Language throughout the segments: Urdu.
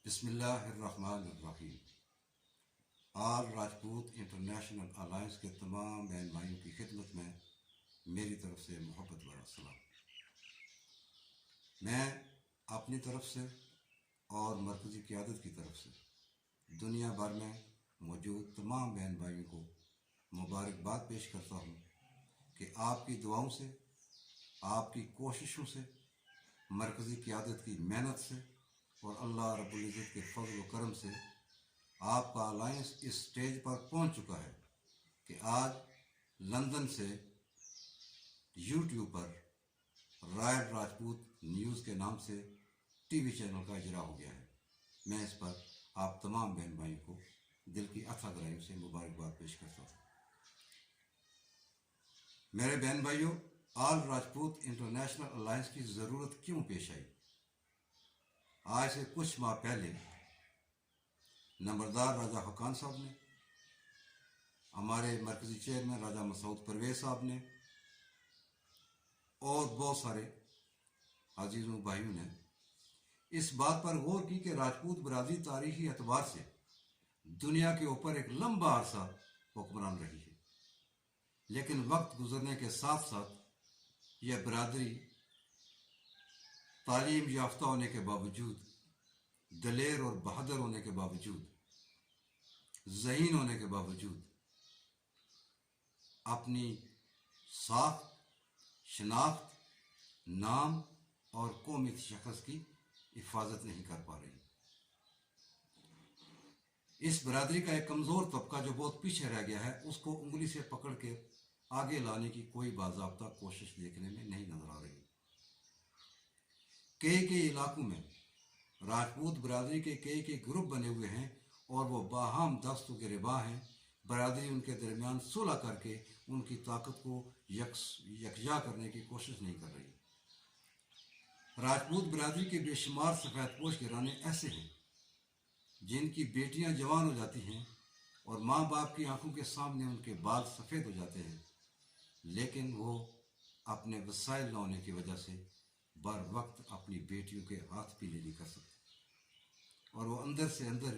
بسم اللہ الرحمن الرحیم۔ آل راجپوت انٹرنیشنل الائنس کے تمام بہن بھائیوں کی خدمت میں میری طرف سے محبت بھرا سلام۔ میں اپنی طرف سے اور مرکزی قیادت کی طرف سے دنیا بھر میں موجود تمام بہن بھائیوں کو مبارکباد پیش کرتا ہوں کہ آپ کی دعاؤں سے، آپ کی کوششوں سے، مرکزی قیادت کی محنت سے اور اللہ رب العزت کے فضل و کرم سے آپ کا الائنس اس سٹیج پر پہنچ چکا ہے کہ آج لندن سے یوٹیوب پر رائل راجپوت نیوز کے نام سے ٹی وی چینل کا اجرا ہو گیا ہے۔ میں اس پر آپ تمام بہن بھائیوں کو دل کی اتھا گہرائیوں سے مبارکباد پیش کرتا ہوں۔ میرے بہن بھائیوں، آل راجپوت انٹرنیشنل الائنس کی ضرورت کیوں پیش آئی؟ آج سے کچھ ماہ پہلے نمبردار راجہ حقان صاحب نے، ہمارے مرکزی چیئرمین راجہ مسعود پرویز صاحب نے اور بہت سارے عزیزوں بھائیوں نے اس بات پر غور کی کہ راجپوت برادری تاریخی اعتبار سے دنیا کے اوپر ایک لمبا عرصہ حکمران رہی ہے، لیکن وقت گزرنے کے ساتھ ساتھ یہ برادری تعلیم یافتہ ہونے کے باوجود، دلیر اور بہادر ہونے کے باوجود، ذہین ہونے کے باوجود اپنی ساخت، شناخت، نام اور قومی شخص کی حفاظت نہیں کر پا رہی۔ اس برادری کا ایک کمزور طبقہ جو بہت پیچھے رہ گیا ہے، اس کو انگلی سے پکڑ کے آگے لانے کی کوئی باضابطہ کوشش دیکھنے میں نہیں نظر آ رہی۔ کئی علاقوں میں راجپوت برادری کے کئی گروپ بنے ہوئے ہیں اور وہ باہم دست و گریباں ہیں۔ برادری ان کے درمیان صلح کر کے ان کی طاقت کو یکجا کرنے کی کوشش نہیں کر رہی۔ راجپوت برادری کے بے شمار سفید پوش گھرانے ایسے ہیں جن کی بیٹیاں جوان ہو جاتی ہیں اور ماں باپ کی آنکھوں کے سامنے ان کے بال سفید ہو جاتے ہیں، لیکن وہ اپنے وسائل نہ ہونے کی وجہ سے بر وقت اپنی بیٹیوں کے ہاتھ پیلے نہیں کر سکتے اور وہ اندر سے اندر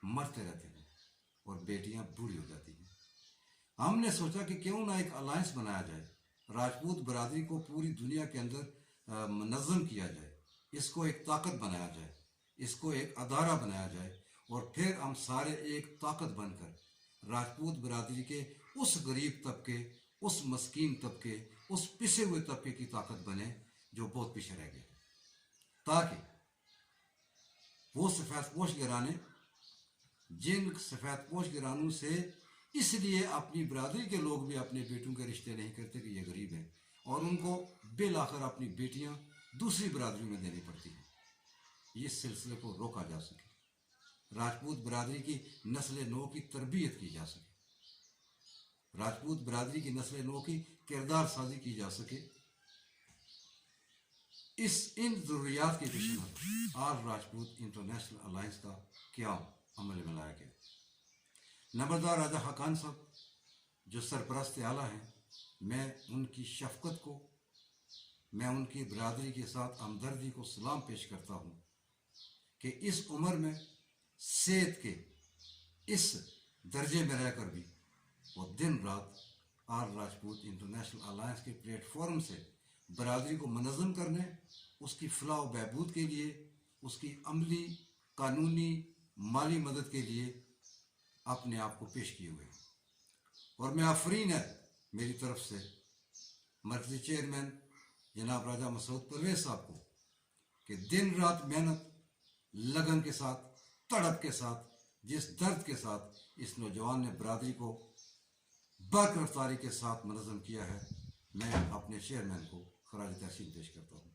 مرتے رہتے ہیں اور بیٹیاں بوڑھی ہو جاتی ہیں۔ ہم نے سوچا کہ کیوں نہ ایک الائنس بنایا جائے، راجپوت برادری کو پوری دنیا کے اندر منظم کیا جائے، اس کو ایک طاقت بنایا جائے، اس کو ایک ادارہ بنایا جائے اور پھر ہم سارے ایک طاقت بن کر راجپوت برادری کے اس غریب طبقے، اس مسکین طبقے، اس پسے ہوئے طبقے کی طاقت بنے جو بہت پیچھے رہ گئے، تاکہ وہ سفید پوش گھرانے، جن سفید پوش گھرانوں سے اس لیے اپنی برادری کے لوگ بھی اپنے بیٹوں کے رشتے نہیں کرتے کہ یہ غریب ہیں اور ان کو بالآخر اپنی بیٹیاں دوسری برادریوں میں دینی پڑتی ہیں، یہ سلسلے کو روکا جا سکے، راجپوت برادری کی نسل نو کی تربیت کی جا سکے، راجپوت برادری کی نسل نو کی کردار سازی کی جا سکے۔ ان ضروریات کے پیش نظر آل راجپوت انٹرنیشنل الائنس کا قیام عمل میں لایا گیا۔ نمبردار راجہ حقان صاحب جو سرپرست اعلیٰ ہیں، میں ان کی شفقت کو، میں ان کی برادری کے ساتھ ہمدردی کو سلام پیش کرتا ہوں کہ اس عمر میں صحت کے اس درجے میں رہ کر بھی وہ دن رات آل راجپوت انٹرنیشنل الائنس کے پلیٹ فارم سے برادری کو منظم کرنے، اس کی فلاح و بہبود کے لیے، اس کی عملی، قانونی، مالی مدد کے لیے اپنے آپ کو پیش کیے ہوئے ہیں۔ اور میں آفرین ہے میری طرف سے مرکزی چیئرمین جناب راجہ مسعود پرویز صاحب کو کہ دن رات محنت، لگن کے ساتھ، تڑپ کے ساتھ، جس درد کے ساتھ اس نوجوان نے برادری کو برقراری کے ساتھ منظم کیا ہے، میں اپنے چیئرمین کو خراج تحسین پیش کرتا ہوں۔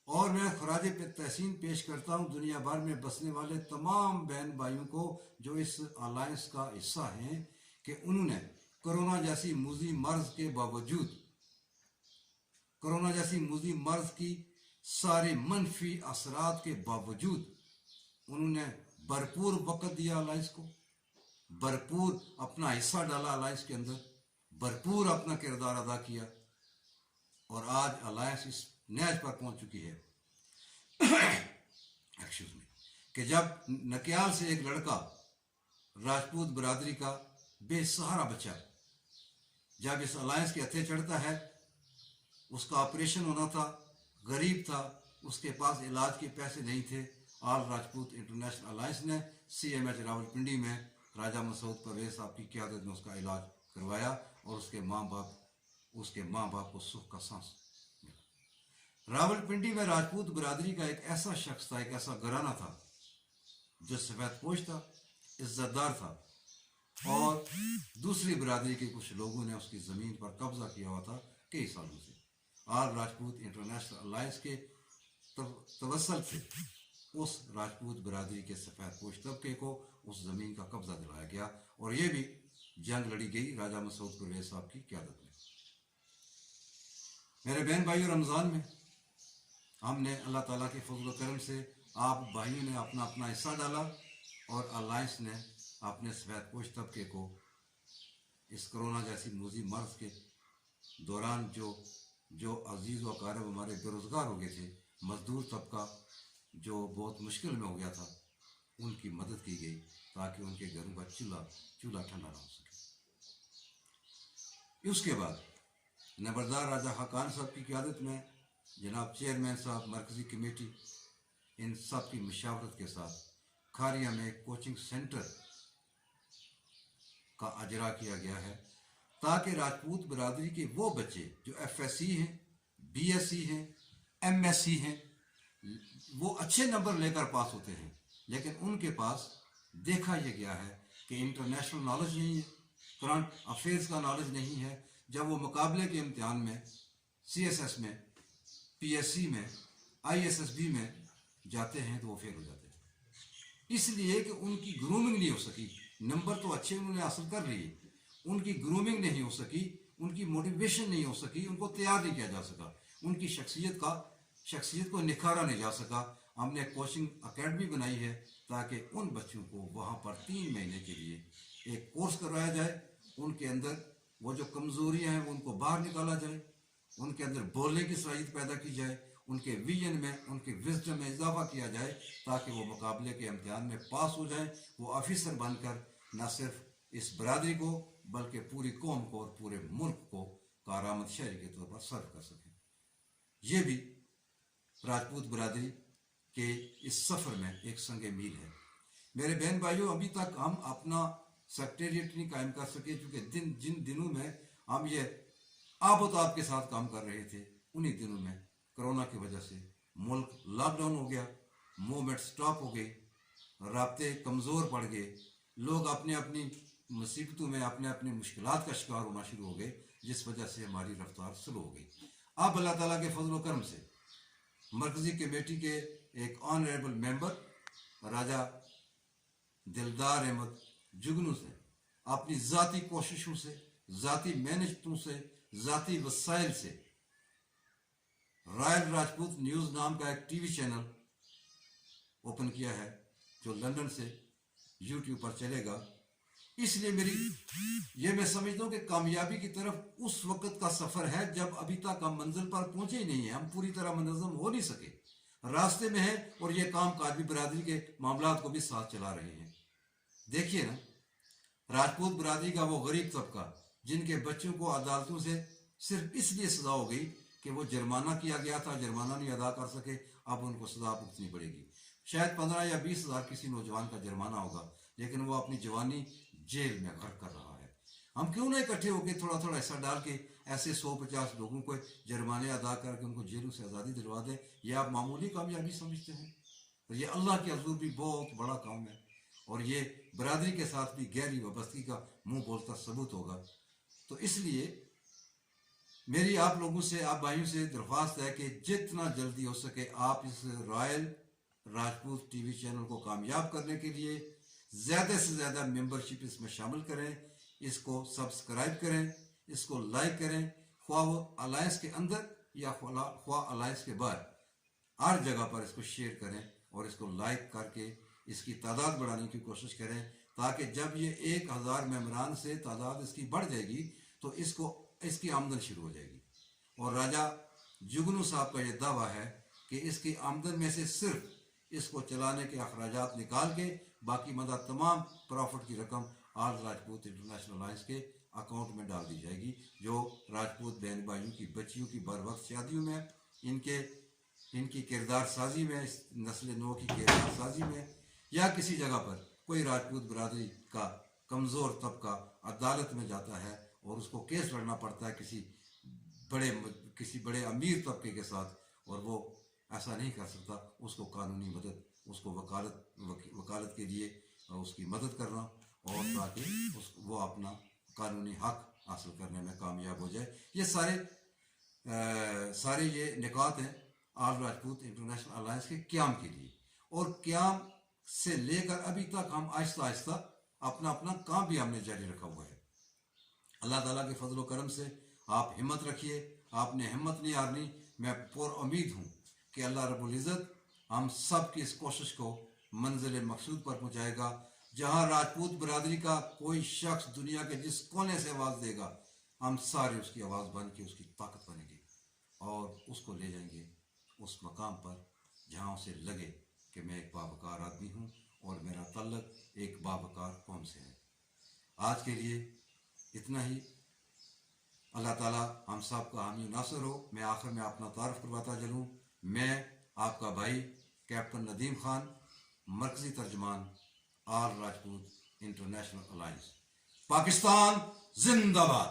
اور میں خراج تحسین پیش کرتا ہوں دنیا بھر میں بسنے والے تمام بہن بھائیوں کو جو اس الائنس کا حصہ ہیں کہ انہوں نے کرونا جیسی موذی مرض کے باوجود، کرونا جیسی موذی مرض کی سارے منفی اثرات کے باوجود انہوں نے بھرپور وقت دیا الائنس کو، بھرپور اپنا حصہ ڈالا الائنس کے اندر، بھرپور اپنا کردار ادا کیا اور آج الائنس اس نیز پر پہنچ چکی ہے کہ جب نکیال سے ایک لڑکا راجپوت برادری کا بے سہارا بچہ جب اس الائنس کے ہتھے چڑھتا ہے، اس کا آپریشن ہونا تھا، غریب تھا، اس کے پاس علاج کے پیسے نہیں تھے، آل راجپوت انٹرنیشنل الائنس نے سی ایم ایچ راولپنڈی میں راجہ مسعود پرویز صاحب کی قیادت میں اس کا علاج کروایا اور اس کے ماں باپ کو سکھ کا سانس ملا۔ راولپنڈی میں راجپوت برادری کا ایک ایسا شخص تھا، ایک ایسا گھرانہ تھا جو سفید پوش تھا، عزت دار تھا، اور دوسری برادری کے کچھ لوگوں نے اس کی زمین پر قبضہ کیا ہوا تھا کئی سالوں سے۔ آل راجپوت انٹرنیشنل الائنس کے توسل سے اس راجپوت برادری کے سفید پوش طبقے کو اس زمین کا قبضہ دلایا گیا اور یہ بھی جنگ لڑی گئی راجہ مسعود پرویز صاحب کی قیادت میں۔ میرے بہن بھائیوں، رمضان میں ہم نے اللہ تعالیٰ کے فضل و کرم سے آپ بھائیوں نے اپنا اپنا حصہ ڈالا اور الائنس نے اپنے سفید پوش طبقے کو اس کرونا جیسی موذی مرض کے دوران جو عزیز و اقارب ہمارے بے روزگار ہو گئے تھے، مزدور طبقہ جو بہت مشکل میں ہو گیا تھا، ان کی مدد کی گئی تاکہ ان کے گھروں کا چولہا ٹھنڈا نہ ہو سکے۔ اس کے بعد نمبردار راجہ حقان صاحب کی قیادت میں جناب چیئرمین صاحب، مرکزی کمیٹی، ان سب کی مشاورت کے ساتھ کھاریا میں ایک کوچنگ سینٹر کا اجرا کیا گیا ہے تاکہ راجپوت برادری کے وہ بچے جو ایف ایس سی ہیں، بی ایس سی ہیں، ایم ایس سی ہیں، وہ اچھے نمبر لے کر پاس ہوتے ہیں، لیکن ان کے پاس دیکھا یہ گیا ہے کہ انٹرنیشنل نالج نہیں ہے، کرنٹ افیئرس کا نالج نہیں ہے۔ جب وہ مقابلے کے امتحان میں سی ایس ایس میں، پی ایس سی میں، آئی ایس ایس بی میں جاتے ہیں تو وہ فیل ہو جاتے ہیں، اس لیے کہ ان کی گرومنگ نہیں ہو سکی۔ نمبر تو اچھے انہوں نے حاصل کر لیے، ان کی گرومنگ نہیں ہو سکی، ان کی موٹیویشن نہیں ہو سکی، ان کو تیار نہیں کیا جا سکا، ان کی شخصیت کو نکھارا نہیں جا سکا۔ ہم نے کوچنگ اکیڈمی بنائی ہے تاکہ ان بچوں کو وہاں پر 3 مہینے کے لیے ایک کورس کروایا جائے، ان کے اندر وہ جو کمزوریاں ہیں ان کو باہر نکالا جائے، ان کے اندر بولنے کی صلاحیت پیدا کی جائے، ان کے ویژن میں، ان کے وزڈم میں اضافہ کیا جائے تاکہ وہ مقابلے کے امتحان میں پاس ہو جائیں، وہ آفیسر بن کر نہ صرف اس برادری کو بلکہ پوری قوم کو اور پورے ملک کو کارآمد شہری کے طور پر سرو کر سکیں۔ یہ بھی راجپوت برادری کے اس سفر میں ایک سنگ میل ہے۔ میرے بہن بھائیوں، ابھی تک ہم اپنا سیکٹریٹ نہیں قائم کر سکے کیونکہ جن دنوں میں ہم یہ آب و تاب کے ساتھ کام کر رہے تھے، انہی دنوں میں کرونا کی وجہ سے ملک لاک ڈاؤن ہو گیا، موومنٹ سٹاپ ہو گئی، رابطے کمزور پڑ گئے، لوگ اپنی اپنی مصیبتوں میں اپنے اپنے مشکلات کا شکار ہونا شروع ہو گئے، جس وجہ سے ہماری رفتار سلو ہو گئی۔ اب اللہ تعالیٰ کے فضل و کرم سے مرکزی کمیٹی کے ایک آنریبل ممبر راجہ دلدار احمد جگنو سے اپنی ذاتی کوششوں سے، ذاتی محنتوں سے، ذاتی وسائل سے رائل راجپوت نیوز نام کا ایک ٹی وی چینل اوپن کیا ہے جو لندن سے یوٹیوب پر چلے گا۔ اس لیے میں سمجھتا ہوں کہ کامیابی کی طرف اس وقت کا سفر ہے جب ابھی تک ہم منزل پر پہنچے ہی نہیں ہیں، ہم پوری طرح منظم ہو نہیں سکے، راستے میں ہیں، اور یہ کام کاج بھی برادری کے معاملات کو بھی ساتھ چلا رہے ہیں۔ دیکھیے نا، راجپوت برادری کا وہ غریب طبقہ جن کے بچوں کو عدالتوں سے صرف اس لیے سزا ہو گئی کہ وہ جرمانہ کیا گیا تھا، جرمانہ نہیں ادا کر سکے، اب ان کو سزا بھگتنی پڑے گی۔ شاید 15 یا 20 ہزار کسی نوجوان کا جرمانہ ہوگا، لیکن وہ اپنی جوانی جیل میں غرق کر رہا ہے۔ ہم کیوں نہ اکٹھے ہو کے تھوڑا تھوڑا حصہ ڈال کے ایسے 150 لوگوں کو جرمانے ادا کر کے ان کو جیلوں سے آزادی دلوا دیں؟ یہ آپ معمولی کامیابی سمجھتے ہیں؟ اور یہ اللہ کے حضور بھی بہت بڑا کام ہے، اور یہ برادری کے ساتھ بھی گہری وابستگی کا منہ بولتا ثبوت ہوگا۔ تو اس لیے میری آپ لوگوں سے، آپ بھائیوں سے درخواست ہے کہ جتنا جلدی ہو سکے آپ اس royal Rajput T V channel کو کامیاب کرنے کے لیے زیادہ سے زیادہ ممبرشپ اس میں شامل کریں، اس کو سبسکرائب کریں، اس کو لائک کریں، خواہ وہ الائنس کے اندر یا خواہ الائنس کے باہر، ہر جگہ پر اس کو شیئر کریں اور اس کو لائک کر کے اس کی تعداد بڑھانے کی کوشش کریں، تاکہ جب یہ 1000 ممبران سے تعداد اس کی بڑھ جائے گی تو اس کی آمدن شروع ہو جائے گی۔ اور راجہ جگنو صاحب کا یہ دعویٰ ہے کہ اس کی آمدن میں سے صرف اس کو چلانے کے اخراجات نکال کے باقی مدد تمام پروفٹ کی رقم آل راجپوت انٹرنیشنل الائنس کے اکاؤنٹ میں ڈال دی جائے گی. جو راجپوت بہن بھائیوں کی بچیوں کی بر وقت شادیوں میں ان کی کردار سازی میں، اس نسل نو کی کردار سازی میں، یا کسی جگہ پر کوئی راجپوت برادری کا کمزور طبقہ عدالت میں جاتا ہے اور اس کو کیس لڑنا پڑتا ہے کسی بڑے امیر طبقے کے ساتھ، اور وہ ایسا نہیں کر سکتا، اس کو قانونی مدد، اس کو وکالت کے لیے اس کی مدد کرنا، اور تاکہ وہ اپنا قانونی حق حاصل کرنے میں کامیاب ہو جائے. یہ سارے یہ نکات ہیں آل راجپوت انٹرنیشنل الائنس کے قیام کے لیے. اور قیام سے لے کر ابھی تک ہم آہستہ آہستہ اپنا کام بھی ہم نے جاری رکھا ہوا ہے. اللہ تعالیٰ کے فضل و کرم سے آپ ہمت رکھیے، آپ نے ہمت نہیں ہارنی. میں پر امید ہوں کہ اللہ رب العزت ہم سب کی اس کوشش کو منزل مقصود پر پہنچائے گا. جہاں راجپوت برادری کا کوئی شخص دنیا کے جس کونے سے آواز دے گا، ہم سارے اس کی آواز بن کے اس کی طاقت بنیں گے اور اس کو لے جائیں گے اس مقام پر جہاں اسے لگے کہ میں ایک باوقار آدمی ہوں اور میرا تعلق ایک باوقار قوم سے ہے. آج کے لیے اتنا ہی. اللہ تعالیٰ ہم سب کا حامی و ناصر ہو. میں آخر میں اپنا تعارف کرواتا چلوں. میں آپ کا بھائی کیپٹن ندیم خان، مرکزی ترجمان آل راجپوت انٹرنیشنل الائنس. پاکستان زندہ باد.